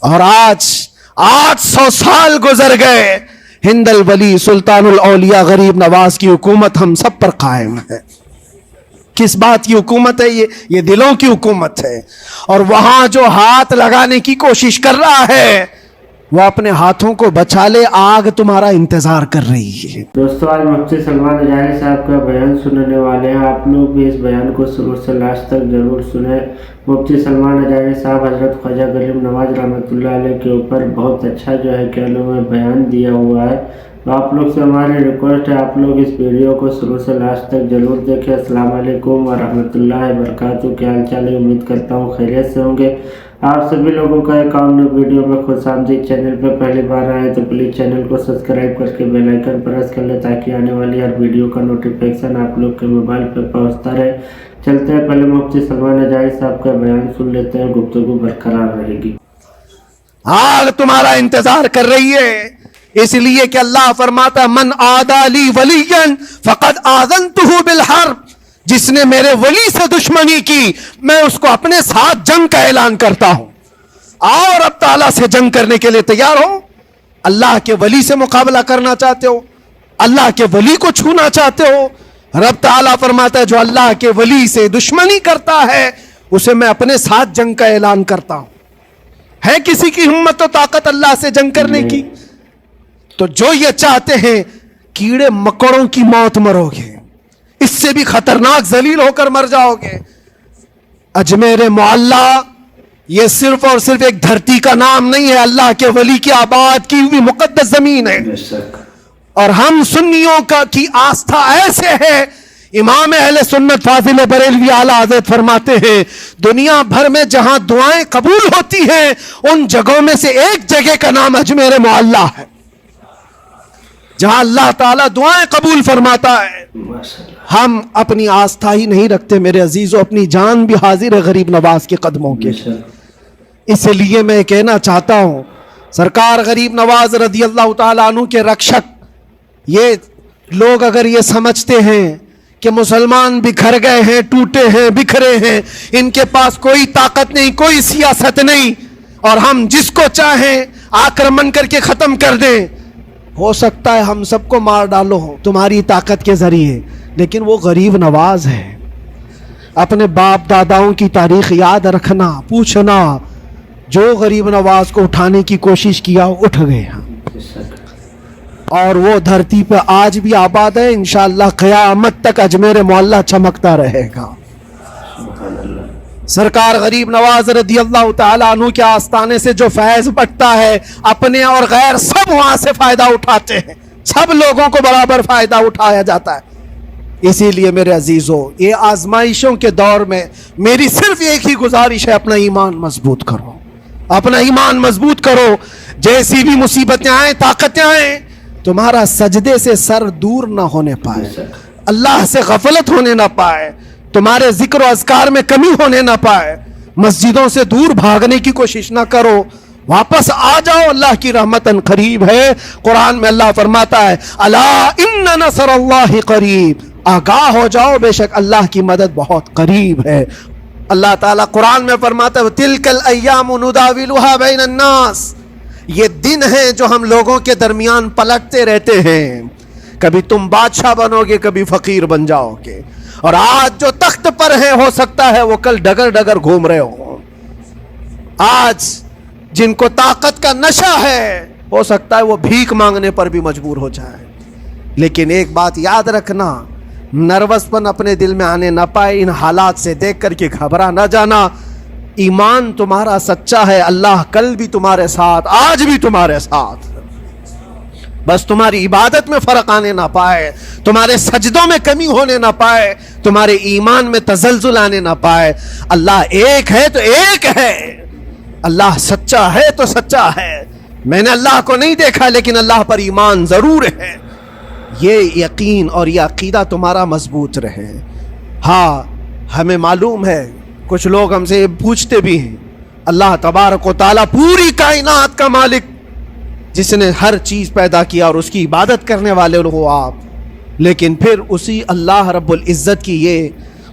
اور آج 800 سال گزر گئے، ہند الولی سلطان الاولیاء غریب نواز کی حکومت ہم سب پر قائم ہے۔ کس بات کی حکومت ہے یہ دلوں کی حکومت ہے۔ اور وہاں جو ہاتھ لگانے کی کوشش کر رہا ہے وہ اپنے ہاتھوں کو بچا لے، آگ تمہارا انتظار کر رہی ہے۔ دوستو آج مفتی سلمان اجاری صاحب کا بیان سننے والے ہیں، آپ لوگ بھی اس بیان کو شروع سے لاسٹ تک ضرور سنیں۔ مفتی سلمان اجاری صاحب حضرت خواجہ غریب نواز رحمۃ اللہ علیہ کے اوپر بہت اچھا جو ہے کہلوں میں بیان دیا ہوا ہے، تو آپ لوگ سے ہماری ریکویسٹ ہے آپ لوگ اس ویڈیو کو شروع سے لاسٹ تک ضرور دیکھیں۔ السلام علیکم ورحمۃ اللہ وبرکاتہ، کیا حال چال ہے؟ امید کرتا ہوں خیریت سے ہوں گے۔ آپ سبھی لوگوں کا ایک اور ویڈیو میں خوش آمدید۔ چینل پہ پہلی بار آئے تو پلیز چینل کو سبسکرائب کر کے بیل آئیکن پریس کر لیں تاکہ آنے والی ہر ویڈیو کا نوٹیفیکیشن آپ لوگ کے موبائل پہ پہنچتا رہے۔ چلتے ہیں پہلے مفتی سلمان اجاری صاحب کا بیان سن لیتے ہیں، گفتگو برقرار رہے گی۔ آگ تمہارا انتظار کر رہی ہے، اس لیے کہ اللہ فرماتا من عادی لی ولیا فقد آذنتہ بالحرب، جس نے میرے ولی سے دشمنی کی میں اس کو اپنے ساتھ جنگ کا اعلان کرتا ہوں۔ آؤ رب تعالیٰ سے جنگ کرنے کے لیے تیار ہو؟ اللہ کے ولی سے مقابلہ کرنا چاہتے ہو؟ اللہ کے ولی کو چھونا چاہتے ہو؟ رب تعالیٰ فرماتا ہے جو اللہ کے ولی سے دشمنی کرتا ہے اسے میں اپنے ساتھ جنگ کا اعلان کرتا ہوں۔ ہے کسی کی ہمت و طاقت اللہ سے جنگ کرنے کی؟ تو جو یہ چاہتے ہیں کیڑے مکڑوں کی موت مرو گے، اس سے بھی خطرناک ذلیل ہو کر مر جاؤ گے۔ اجمیر معلیٰ یہ صرف اور صرف ایک دھرتی کا نام نہیں ہے، اللہ کے ولی کی آباد کی ہوئی مقدس زمین ہے۔ اور ہم سنیوں کی آستھا ایسے ہے، امام اہل سنت فاضل بریلوی اعلیٰ حضرت فرماتے ہیں دنیا بھر میں جہاں دعائیں قبول ہوتی ہیں ان جگہوں میں سے ایک جگہ کا نام اجمیر معلیٰ ہے، جہاں اللہ تعالیٰ دعائیں قبول فرماتا ہے۔ ہم اپنی آستھا ہی نہیں رکھتے میرے عزیزو، اپنی جان بھی حاضر ہے غریب نواز کے قدموں کے۔ اس لیے میں کہنا چاہتا ہوں سرکار غریب نواز رضی اللہ تعالیٰ عنہ کے رکشک، یہ لوگ اگر یہ سمجھتے ہیں کہ مسلمان بکھر گئے ہیں، ٹوٹے ہیں، بکھرے ہیں، ان کے پاس کوئی طاقت نہیں، کوئی سیاست نہیں، اور ہم جس کو چاہیں آکرمن کر کے ختم کر دیں، ہو سکتا ہے ہم سب کو مار ڈالو تمہاری طاقت کے ذریعے، لیکن وہ غریب نواز ہے۔ اپنے باپ داداؤں کی تاریخ یاد رکھنا، پوچھنا، جو غریب نواز کو اٹھانے کی کوشش کیا اٹھ گئے ہیں، اور وہ دھرتی پہ آج بھی آباد ہے۔ انشاءاللہ قیامت تک اجمیر معلیٰ چمکتا رہے گا۔ سرکار غریب نواز رضی اللہ تعالیٰ عنہ کے آستانے سے جو فیض بٹتا ہے اپنے اور غیر سب وہاں سے فائدہ اٹھاتے ہیں، سب لوگوں کو برابر فائدہ اٹھایا جاتا ہے۔ اسی لیے میرے عزیزو یہ آزمائشوں کے دور میں میری صرف ایک ہی گزارش ہے، اپنا ایمان مضبوط کرو، اپنا ایمان مضبوط کرو۔ جیسی بھی مصیبتیں آئیں، طاقتیں آئیں، تمہارا سجدے سے سر دور نہ ہونے پائے، اللہ سے غفلت ہونے نہ پائے، تمہارے ذکر و اذکار میں کمی ہونے نہ پائے، مسجدوں سے دور بھاگنے کی کوشش نہ کرو، واپس آ جاؤ، اللہ کی رحمت قریب ہے۔ قرآن میں اللہ فرماتا ہے الا ان نصر اللہ قریب، آگاہ ہو جاؤ بے شک اللہ کی مدد بہت قریب ہے۔ اللہ تعالیٰ قرآن میں فرماتا ہے تلک الایام نداولها بین الناس، یہ دن ہیں جو ہم لوگوں کے درمیان پلٹتے رہتے ہیں، کبھی تم بادشاہ بنو گے، کبھی فقیر بن جاؤ گے، اور آج جو تخت پر ہیں ہو سکتا ہے وہ کل ڈگر ڈگر گھوم رہے ہوں۔ آج جن کو طاقت کا نشہ ہے ہو سکتا ہے وہ بھیک مانگنے پر بھی مجبور ہو جائے۔ لیکن ایک بات یاد رکھنا، نروس پن اپنے دل میں آنے نہ پائے، ان حالات سے دیکھ کر کے گھبرا نہ جانا۔ ایمان تمہارا سچا ہے، اللہ کل بھی تمہارے ساتھ، آج بھی تمہارے ساتھ، بس تمہاری عبادت میں فرق آنے نہ پائے، تمہارے سجدوں میں کمی ہونے نہ پائے، تمہارے ایمان میں تزلزل آنے نہ پائے۔ اللہ ایک ہے تو ایک ہے، اللہ سچا ہے تو سچا ہے۔ میں نے اللہ کو نہیں دیکھا لیکن اللہ پر ایمان ضرور ہے۔ یہ یقین اور یہ عقیدہ تمہارا مضبوط رہے۔ ہاں ہمیں معلوم ہے، کچھ لوگ ہم سے پوچھتے بھی ہیں، اللہ تبارک و تعالیٰ پوری کائنات کا مالک جس نے ہر چیز پیدا کیا اور اس کی عبادت کرنے والے ہو آپ، لیکن پھر اسی اللہ رب العزت کی یہ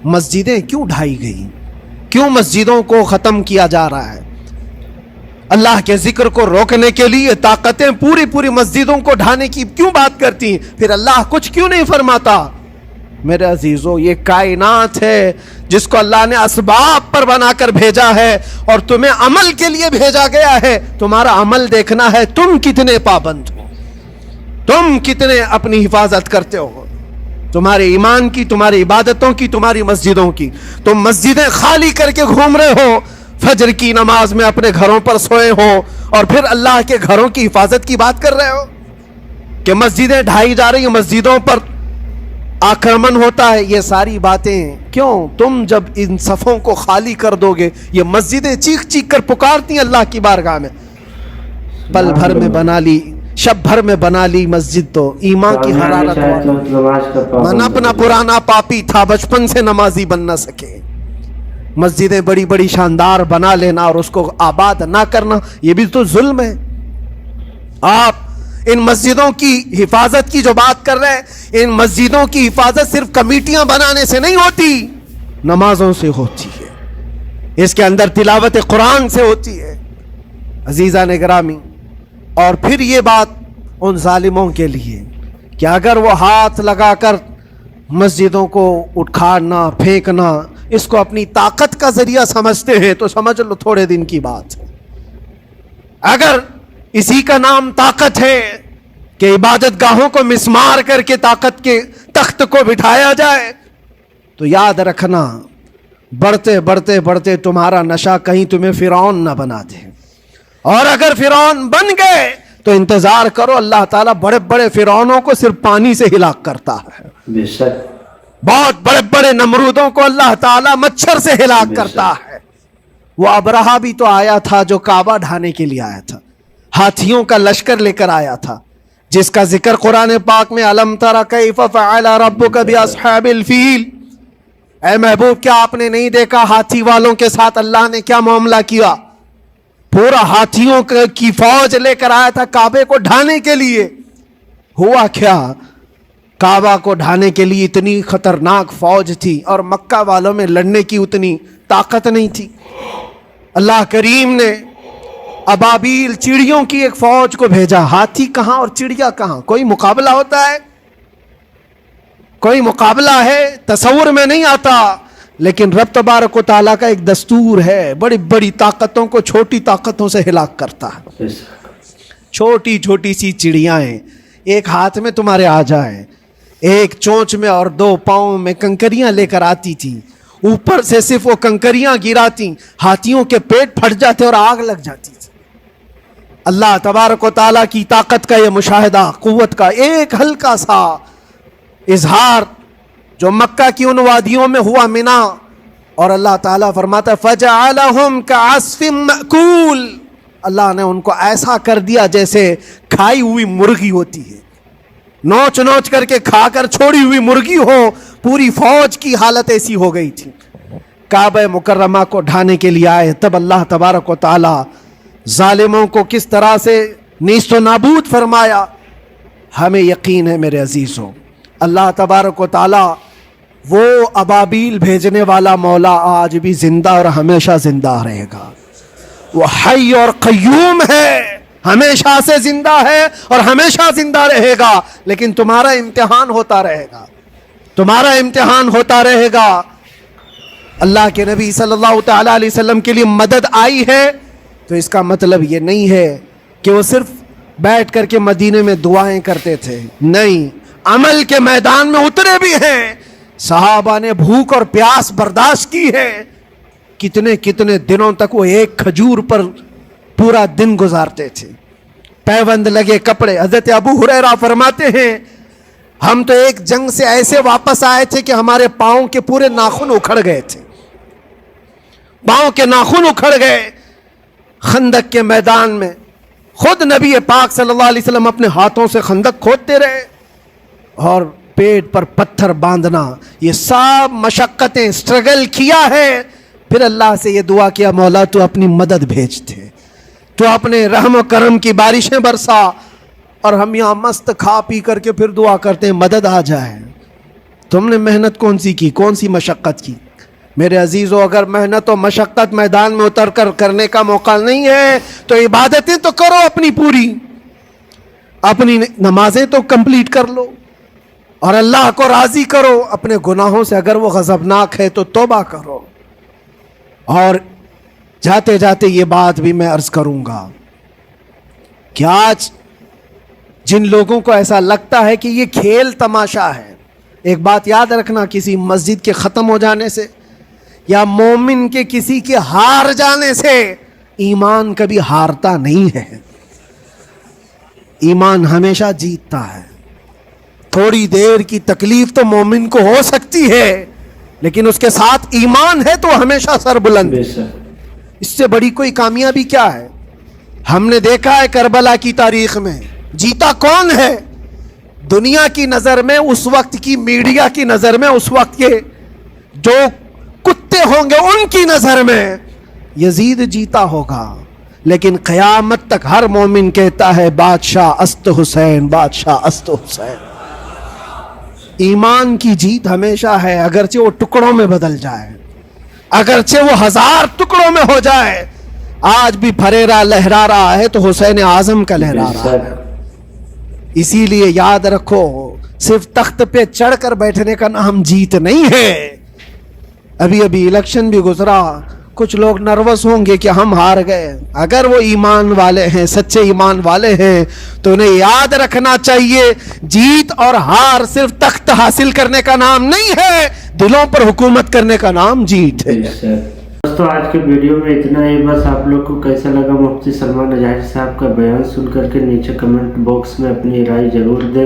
مسجدیں کیوں ڈھائی گئی؟ کیوں مسجدوں کو ختم کیا جا رہا ہے؟ اللہ کے ذکر کو روکنے کے لیے طاقتیں پوری پوری مسجدوں کو ڈھانے کی کیوں بات کرتی ہیں؟ پھر اللہ کچھ کیوں نہیں فرماتا؟ میرے عزیزو، یہ کائنات ہے جس کو اللہ نے اسباب پر بنا کر بھیجا ہے اور تمہیں عمل کے لیے بھیجا گیا ہے. تمہارا عمل دیکھنا ہے تم کتنے پابند ہو، تم کتنے اپنی حفاظت کرتے ہو، تمہارے ایمان کی، تمہاری عبادتوں کی، تمہاری مسجدوں کی. تم مسجدیں خالی کر کے گھوم رہے ہو، فجر کی نماز میں اپنے گھروں پر سوئے ہو اور پھر اللہ کے گھروں کی حفاظت کی بات کر رہے ہو کہ مسجدیں ڈھائی جا رہی ہیں، مسجدوں پر آکرمن ہوتا ہے. یہ ساری باتیں کیوں؟ تم جب ان صفوں کو خالی کر دو گے، یہ مسجدیں چیخ چیخ کر پکارتی ہیں اللہ کی بارگاہ میں. پل بھر میں بنا لی، شب بھر میں بنا لی مسجد تو ایمان کی حرارت ہوا. من اپنا پرانا پاپی تھا، بچپن سے نمازی بن نہ سکے. مسجدیں بڑی بڑی شاندار بنا لینا اور اس کو آباد نہ کرنا، یہ بھی تو ظلم ہے. آپ ان مسجدوں کی حفاظت کی جو بات کر رہے ہیں، ان مسجدوں کی حفاظت صرف کمیٹیاں بنانے سے نہیں ہوتی، نمازوں سے ہوتی ہے، اس کے اندر تلاوت قرآن سے ہوتی ہے. عزیزان گرامی، اور پھر یہ بات ان ظالموں کے لیے کہ اگر وہ ہاتھ لگا کر مسجدوں کو اٹھانا پھینکنا اس کو اپنی طاقت کا ذریعہ سمجھتے ہیں تو سمجھ لو تھوڑے دن کی بات ہے. اگر اسی کا نام طاقت ہے کہ عبادت گاہوں کو مسمار کر کے طاقت کے تخت کو بٹھایا جائے، تو یاد رکھنا بڑھتے بڑھتے بڑھتے تمہارا نشہ کہیں تمہیں فرعون نہ بنا دے. اور اگر فرعون بن گئے تو انتظار کرو، اللہ تعالیٰ بڑے بڑے فرعونوں کو صرف پانی سے ہلاک کرتا ہے. بے شک بہت بڑے بڑے نمرودوں کو اللہ تعالیٰ مچھر سے ہلاک کرتا ہے. وہ ابرہہ بھی تو آیا تھا جو کعبہ ڈھانے کے لیے آیا تھا، ہاتھیوں کا لشکر لے کر آیا تھا، جس کا ذکر قرآن پاک میں الم تر کیف فعل ربک باصحاب الفیل. اے محبوب، کیا آپ نے نہیں دیکھا ہاتھی والوں کے ساتھ اللہ نے کیا معاملہ کیا؟ پورا ہاتھیوں کی فوج لے کر آیا تھا کعبے کو ڈھانے کے لیے. ہوا کیا؟ کعبہ کو ڈھانے کے لیے اتنی خطرناک فوج تھی اور مکہ والوں میں لڑنے کی اتنی طاقت نہیں تھی. اللہ کریم نے ابابیل چڑیوں کی ایک فوج کو بھیجا. ہاتھی کہاں اور چڑیا کہاں؟ کوئی مقابلہ ہوتا ہے؟ کوئی مقابلہ ہے؟ تصور میں نہیں آتا. لیکن رب تبارک و تعالیٰ کا ایک دستور ہے، بڑی بڑی طاقتوں کو چھوٹی طاقتوں سے ہلاک کرتا ہے. چھوٹی چھوٹی سی چڑیاں ہیں، ایک ہاتھ میں تمہارے آ جائیں، ایک چونچ میں اور دو پاؤں میں کنکریاں لے کر آتی تھیں، اوپر سے صرف وہ کنکریاں گراتی، ہاتھیوں کے پیٹ پھٹ جاتے اور آگ لگ جاتی تھی. اللہ تبارک و تعالیٰ کی طاقت کا یہ مشاہدہ، قوت کا ایک ہلکا سا اظہار جو مکہ کی ان وادیوں میں ہوا، منا، اور اللہ تعالیٰ فرماتا ہے فَجَعَلَهُمْ كَعَصْفٍ مَأْكُولٍ. اللہ نے ان کو ایسا کر دیا جیسے کھائی ہوئی مرغی ہوتی ہے، نوچ نوچ کر کے کھا کر چھوڑی ہوئی مرغی ہو. پوری فوج کی حالت ایسی ہو گئی تھی. کعبہ مکرمہ کو ڈھانے کے لیے آئے، تب اللہ تبارک و تعالیٰ ظالموں کو کس طرح سے نیست و نابود فرمایا. ہمیں یقین ہے میرے عزیزوں، اللہ تبارک و تعالیٰ وہ ابابیل بھیجنے والا مولا آج بھی زندہ اور ہمیشہ زندہ رہے گا. وہ حی اور قیوم ہے، ہمیشہ سے زندہ ہے اور ہمیشہ زندہ رہے گا. لیکن تمہارا امتحان ہوتا رہے گا، تمہارا امتحان ہوتا رہے گا. اللہ کے نبی صلی اللہ تعالیٰ علیہ وسلم کے لیے مدد آئی ہے تو اس کا مطلب یہ نہیں ہے کہ وہ صرف بیٹھ کر کے مدینے میں دعائیں کرتے تھے. نہیں، عمل کے میدان میں اترے بھی ہیں. صحابہ نے بھوک اور پیاس برداشت کی ہے، کتنے کتنے دنوں تک وہ ایک کھجور پر پورا دن گزارتے تھے. پیوند لگے کپڑے. حضرت ابو ہریرہ فرماتے ہیں ہم تو ایک جنگ سے ایسے واپس آئے تھے کہ ہمارے پاؤں کے پورے ناخن اکھڑ گئے تھے، پاؤں کے ناخن اکھڑ گئے. خندق کے میدان میں خود نبی پاک صلی اللہ علیہ وسلم اپنے ہاتھوں سے خندق کھودتے رہے اور پیٹ پر پتھر باندھنا، یہ سب مشقتیں، سٹرگل کیا ہے. پھر اللہ سے یہ دعا کیا مولا تو اپنی مدد بھیج دے، تو اپنے رحم و کرم کی بارشیں برسا. اور ہم یہاں مست کھا پی کر کے پھر دعا کرتے ہیں مدد آ جائے. تم نے محنت کون سی کی، کون سی مشقت کی؟ میرے عزیزوں اگر محنت و مشقت میدان میں اتر کر کرنے کا موقع نہیں ہے تو عبادتیں تو کرو اپنی پوری، اپنی نمازیں تو کمپلیٹ کر لو اور اللہ کو راضی کرو. اپنے گناہوں سے اگر وہ غضبناک ہے تو توبہ کرو. اور جاتے جاتے یہ بات بھی میں عرض کروں گا کہ آج جن لوگوں کو ایسا لگتا ہے کہ یہ کھیل تماشا ہے، ایک بات یاد رکھنا، کسی مسجد کے ختم ہو جانے سے یا مومن کے کسی کے ہار جانے سے ایمان کبھی ہارتا نہیں ہے. ایمان ہمیشہ جیتتا ہے. تھوڑی دیر کی تکلیف تو مومن کو ہو سکتی ہے لیکن اس کے ساتھ ایمان ہے تو ہمیشہ سر بلند. اس سے بڑی کوئی کامیابی کیا ہے؟ ہم نے دیکھا ہے کربلا کی تاریخ میں جیتا کون ہے؟ دنیا کی نظر میں، اس وقت کی میڈیا کی نظر میں، اس وقت کے جو کتے ہوں گے ان کی نظر میں یزید جیتا ہوگا. لیکن قیامت تک ہر مومن کہتا ہے بادشاہ است حسین، بادشاہ است حسین. ایمان کی جیت ہمیشہ ہے، اگرچہ وہ ٹکڑوں میں بدل جائے، اگرچہ وہ 1000 ٹکڑوں میں ہو جائے. آج بھی پھریرا لہرا رہا ہے تو حسین اعظم کا لہرا رہا ہے. اسی لیے یاد رکھو، صرف تخت پہ چڑھ کر بیٹھنے کا نام جیت نہیں ہے. ابھی الیکشن بھی گزرا، کچھ لوگ نروس ہوں گے کہ ہم ہار گئے. اگر وہ ایمان والے ہیں، سچے ایمان والے ہیں تو انہیں یاد رکھنا چاہیے جیت اور ہار صرف تخت حاصل کرنے کا نام نہیں ہے، دلوں پر حکومت کرنے کا نام جیت ہے. دوستو آج کے ویڈیو میں اتنا ہی. بس آپ لوگ کو کیسا لگا مفتی سلمان اجاہری صاحب کا بیان سن کر کے نیچے کمنٹ باکس میں اپنی رائے ضرور دیں.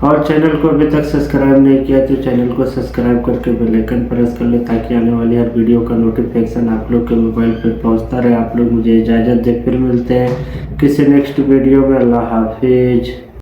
اور چینل کو ابھی تک سبسکرائب نہیں کیا تو چینل کو سبسکرائب کر کے بیل آئیکن پریس کر لیں تاکہ آنے والی ہر ویڈیو کا نوٹیفیکیشن آپ لوگ کے موبائل پہ پہنچتا رہے. آپ لوگ مجھے اجازت دے، پھر ملتے ہیں کسی نیکسٹ ویڈیو میں. اللہ حافظ.